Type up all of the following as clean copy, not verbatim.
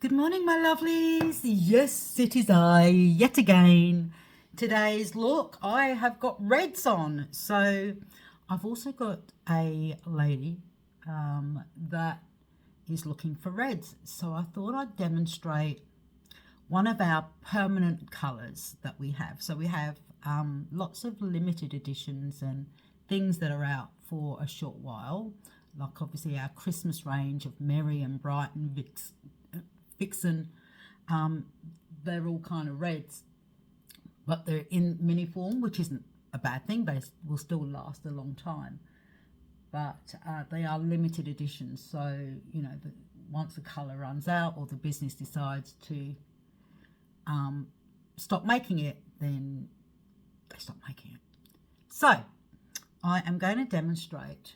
Good morning, my lovelies. Yes, it is I yet again. Today's look, I have got reds on. So I've also got a lady that is looking for reds. So I thought I'd demonstrate one of our permanent colours that we have. So we have lots of limited editions and things that are out for a short while, like obviously our Christmas range of Merry and Bright and Vixen. They're all kind of reds, but they're in mini form, which isn't a bad thing. They will still last a long time, but they are limited editions. So, you know, once the colour runs out or the business decides to stop making it, then they stop making it. So I am going to demonstrate,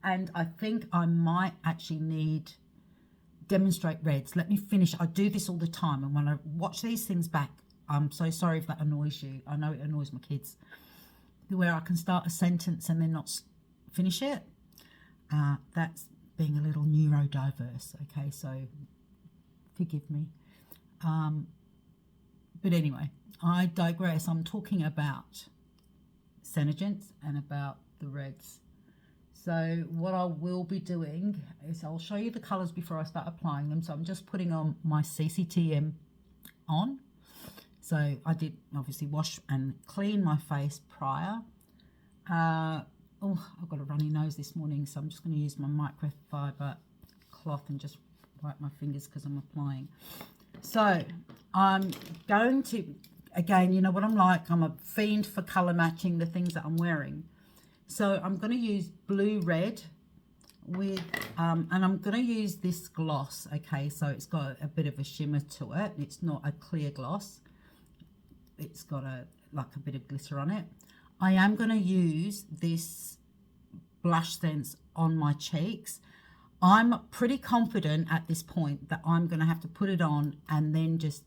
and I think I might actually demonstrate reds. Let me finish. I do this all the time, and when I watch these things back, I'm so sorry if that annoys you. I know it annoys my kids, where I can start a sentence and then not finish it. That's being a little neurodiverse. Okay, so forgive me. But anyway, I digress. I'm talking about Senegence and about the reds. So what I will be doing is I'll show you the colours before I start applying them. So I'm just putting on my CCTM on. So I did obviously wash and clean my face prior. Oh, I've got a runny nose this morning, so I'm just going to use my microfiber cloth and just wipe my fingers because I'm applying. So I'm going to, again, you know what I'm like, I'm a fiend for colour matching the things that I'm wearing. So I'm going to use blue-red with, and I'm going to use this gloss, okay? So it's got a bit of a shimmer to it. It's not a clear gloss. It's got like a bit of glitter on it. I am going to use this blush sense on my cheeks. I'm pretty confident at this point that I'm going to have to put it on and then just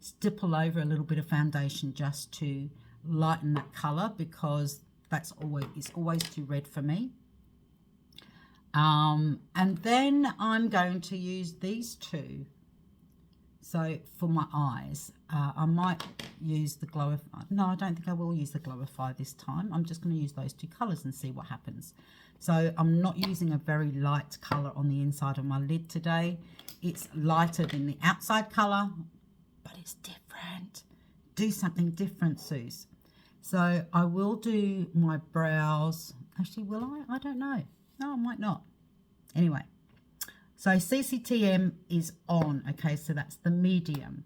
stipple over a little bit of foundation just to lighten that colour, because it's always too red for me. And then I'm going to use these two. So for my eyes, I might use the Glowify. No, I don't think I will use the Glowify this time. I'm just going to use those two colours and see what happens. So I'm not using a very light colour on the inside of my lid today. It's lighter than the outside colour, but it's different. Do something different, Suze. So I will do my brows. Actually, will I? I don't know. No, I might not. Anyway, so CCTM is on. Okay, so that's the medium.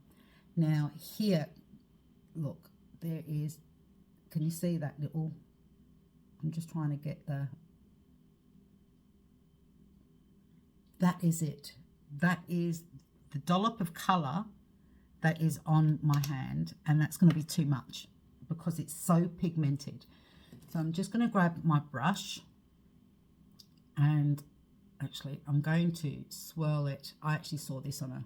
Now here, look, there is, can you see that little, I'm just trying to get that is it. That is the dollop of colour that is on my hand, and that's going to be too much because it's so pigmented. So I'm just going to grab my brush, and actually I'm going to swirl it. I actually saw this on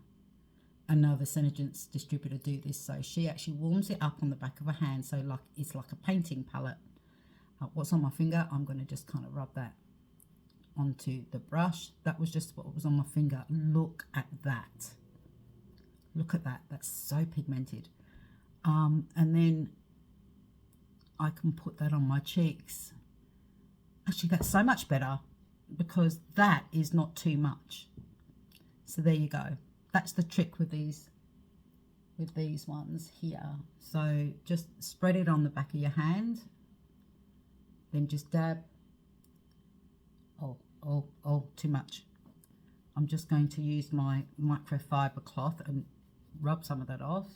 another Senegence distributor do this. So she actually warms it up on the back of her hand, so like it's like a painting palette. What's on my finger, I'm going to just kind of rub that onto the brush. That was just what was on my finger. Look at that. Look at that. That's so pigmented. And then I can put that on my cheeks. Actually, that's so much better because that is not too much. So there you go. That's the trick with these ones here. So just spread it on the back of your hand, then just dab. Oh, too much. I'm just going to use my microfiber cloth and rub some of that off.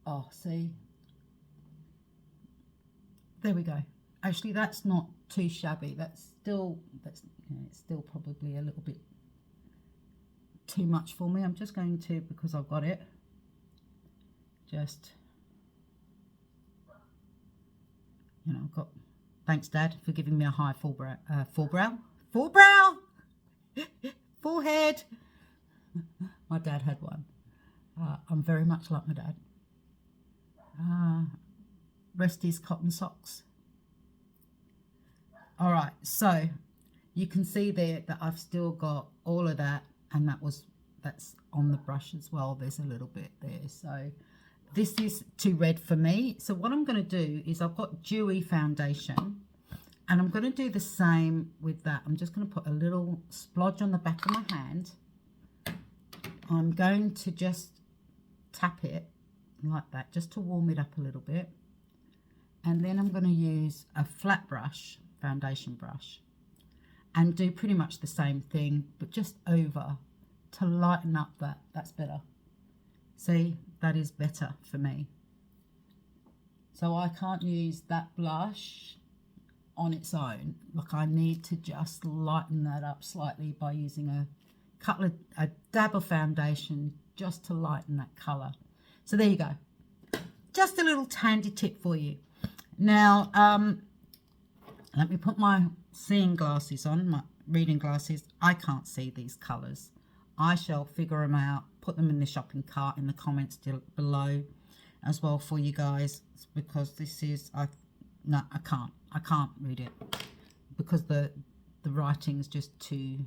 Oh, see? There we go. Actually, that's not too shabby. It's still probably a little bit too much for me. I'm just going to, because I've got it, just, you know, I've got, thanks Dad for giving me a high forehead. My dad had one. I'm very much like my dad. Rest his cotton socks. All right, so you can see there that I've still got all of that, and that's on the brush as well. There's a little bit there. So this is too red for me. So what I'm going to do is I've got dewy foundation, and I'm going to do the same with that. I'm just going to put a little splodge on the back of my hand. I'm going to just tap it like that, just to warm it up a little bit. And then I'm going to use a flat brush, foundation brush, and do pretty much the same thing, but just over to lighten up that. That's better. See, that is better for me. So I can't use that blush on its own. Look, I need to just lighten that up slightly by using a dab of foundation just to lighten that colour. So there you go. Just a little handy tip for you. Now, let me put my seeing glasses on, my reading glasses. I can't see these colours. I shall figure them out, put them in the shopping cart in the comments below as well for you guys, because this is, I can't read it because the writing is just too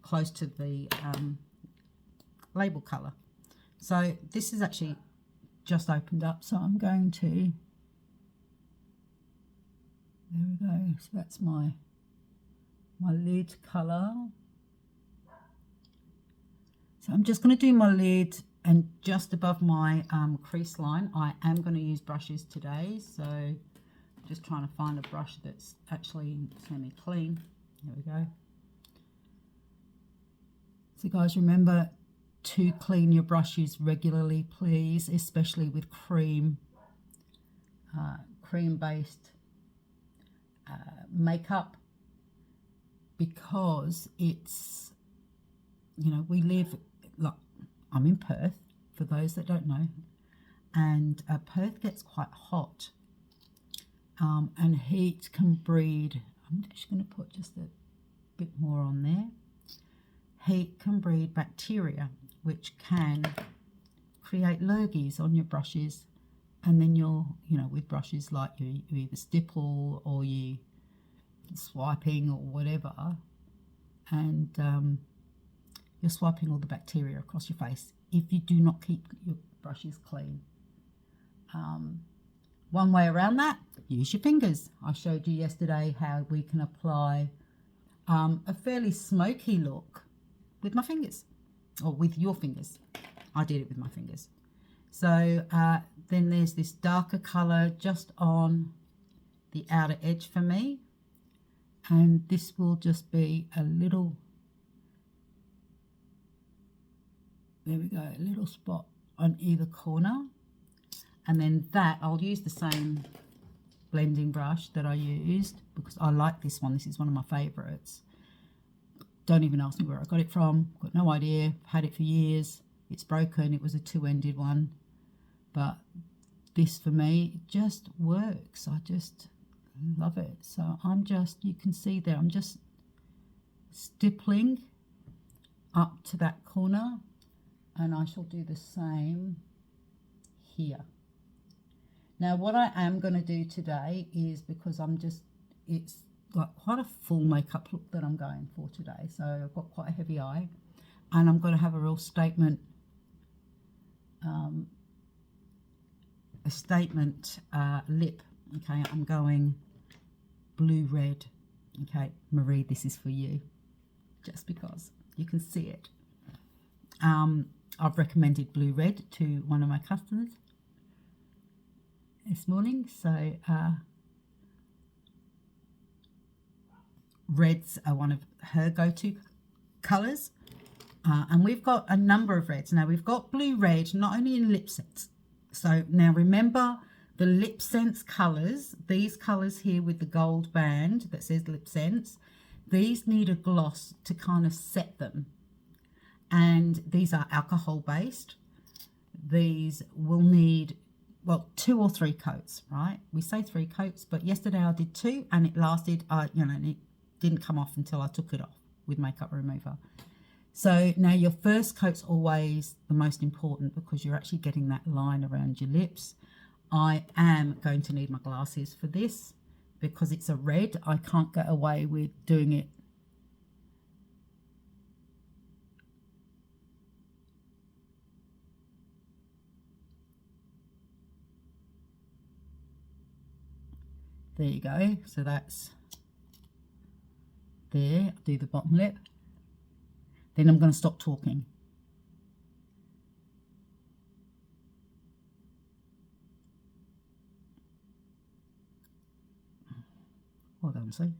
close to the label colour. So this is actually just opened up, so I'm going to, there we go. So that's my lid colour. So I'm just going to do my lid, and just above my crease line. I am going to use brushes today, so just trying to find a brush that's actually semi-clean. There we go. So guys, remember to clean your brushes regularly, please, especially with cream-based makeup, because it's, you know, we live, like, I'm in Perth, for those that don't know, and Perth gets quite hot, and heat can breed, I'm just going to put just a bit more on there. Heat can breed bacteria, which can create lurgies on your brushes, and then you're, you know, with brushes like you either stipple or you swiping or whatever, and you're swiping all the bacteria across your face if you do not keep your brushes clean. One way around that, use your fingers. I showed you yesterday how we can apply a fairly smoky look with my fingers, or with your fingers. I did it with my fingers. So then there's this darker colour just on the outer edge for me, and this will just be a little, there we go, a little spot on either corner. And then that, I'll use the same blending brush that I used because I like this one. This is one of my favourites. Don't even ask me where I got it from. Got no idea. Had it for years. It's broken. It was a two-ended one. But this for me just works. I just love it. So I'm just, you can see there, I'm just stippling up to that corner, and I shall do the same here. Now what I am going to do today is, because I'm just, it's like quite a full makeup look that I'm going for today, so I've got quite a heavy eye, and I'm going to have a real statement lip. Okay, I'm going blue red. Okay, Marie, this is for you, just because you can see it. I've recommended blue red to one of my customers this morning, so reds are one of her go-to colours, and we've got a number of reds. Now we've got blue red not only in lipsense, so now remember the lipsense colours, these colours here with the gold band that says lipsense, these need a gloss to kind of set them, and these are alcohol based. These will need, well, 2 or 3 coats, right? We say 3 coats, but yesterday I did 2, and it lasted, you know, and it didn't come off until I took it off with makeup remover. So now your first coat's always the most important, because you're actually getting that line around your lips. I am going to need my glasses for this, because it's a red, I can't get away with doing it. There you go. So that's there. Do the bottom lip. Then I'm going to stop talking. Hold on, see.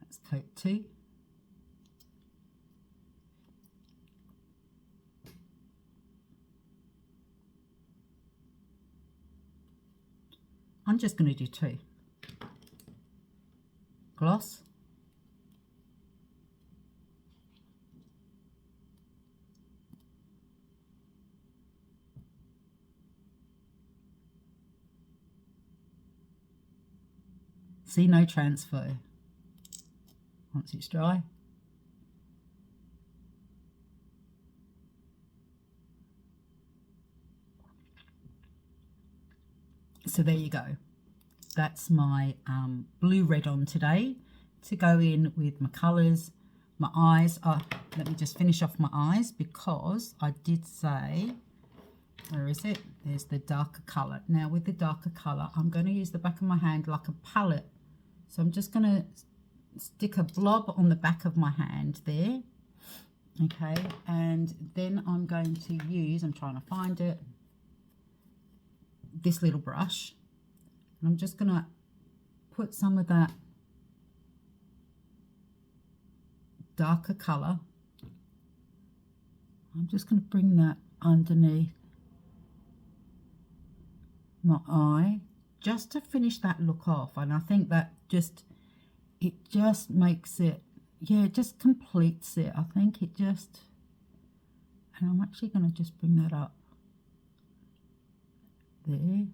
That's coat 2. I'm just going to do 2. Gloss. See, no transfer. Once it's dry. So there you go. That's my blue red on today to go in with my colours. My eyes are, let me just finish off my eyes because I did say, where is it? There's the darker colour. Now with the darker colour, I'm going to use the back of my hand like a palette. So I'm just going to stick a blob on the back of my hand there. Okay, and then I'm going to use, I'm trying to find it, this little brush. And I'm just going to put some of that darker colour. I'm just going to bring that underneath my eye just to finish that look off. And I think that it just makes it, yeah, it just completes it. I think it just, and I'm actually going to just bring that up there.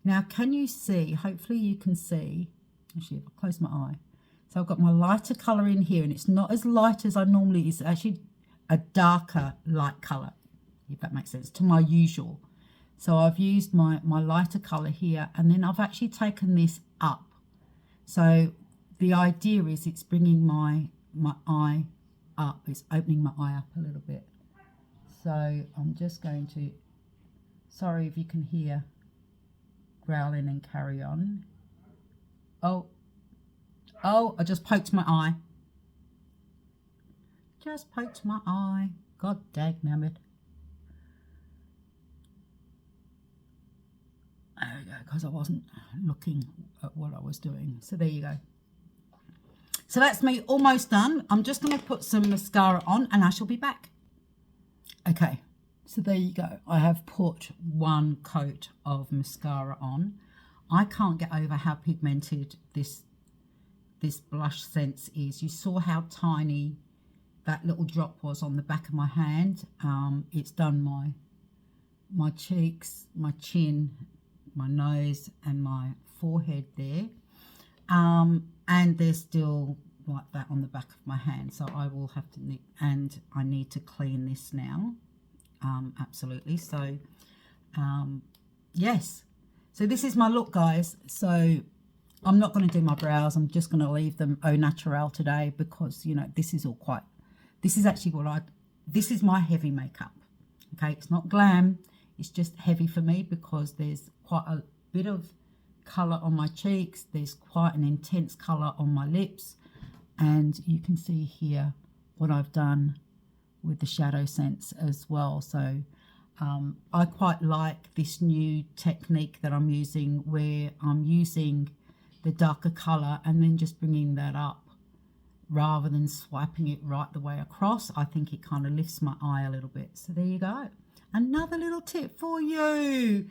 Now, can you see, hopefully you can see, actually if I close my eye. So I've got my lighter colour in here, and it's not as light as I normally, it's actually a darker light colour, if that makes sense, to my usual. So I've used my lighter colour here, and then I've actually taken this up. So the idea is it's bringing my eye up, it's opening my eye up a little bit. So I'm just going to, sorry if you can hear growling and carry on. Oh, I just poked my eye. Just poked my eye. God dagnabbit. There we go, because I wasn't looking at what I was doing. So there you go. So that's me almost done. I'm just going to put some mascara on and I shall be back. Okay, so there you go. I have put one coat of mascara on. I can't get over how pigmented this blush sense is. You saw how tiny that little drop was on the back of my hand. It's done my cheeks, my chin, my nose and my forehead there. And there's still like that on the back of my hand. So I will have to, and I need to clean this now. Absolutely. So, yes. So this is my look, guys. So I'm not going to do my brows. I'm just going to leave them au naturel today because, you know, this is all quite, this is actually this is my heavy makeup. Okay. It's not glam. It's just heavy for me because there's quite a bit of colour on my cheeks. There's quite an intense colour on my lips. And you can see here what I've done with the shadow sense as well. So I quite like this new technique that I'm using where I'm using the darker colour and then just bringing that up rather than swiping it right the way across. I think it kind of lifts my eye a little bit. So there you go. Another little tip for you.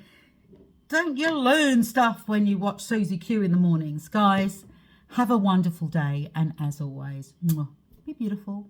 Don't you learn stuff when you watch Susie Q in the mornings? Guys, have a wonderful day. And as always, be beautiful.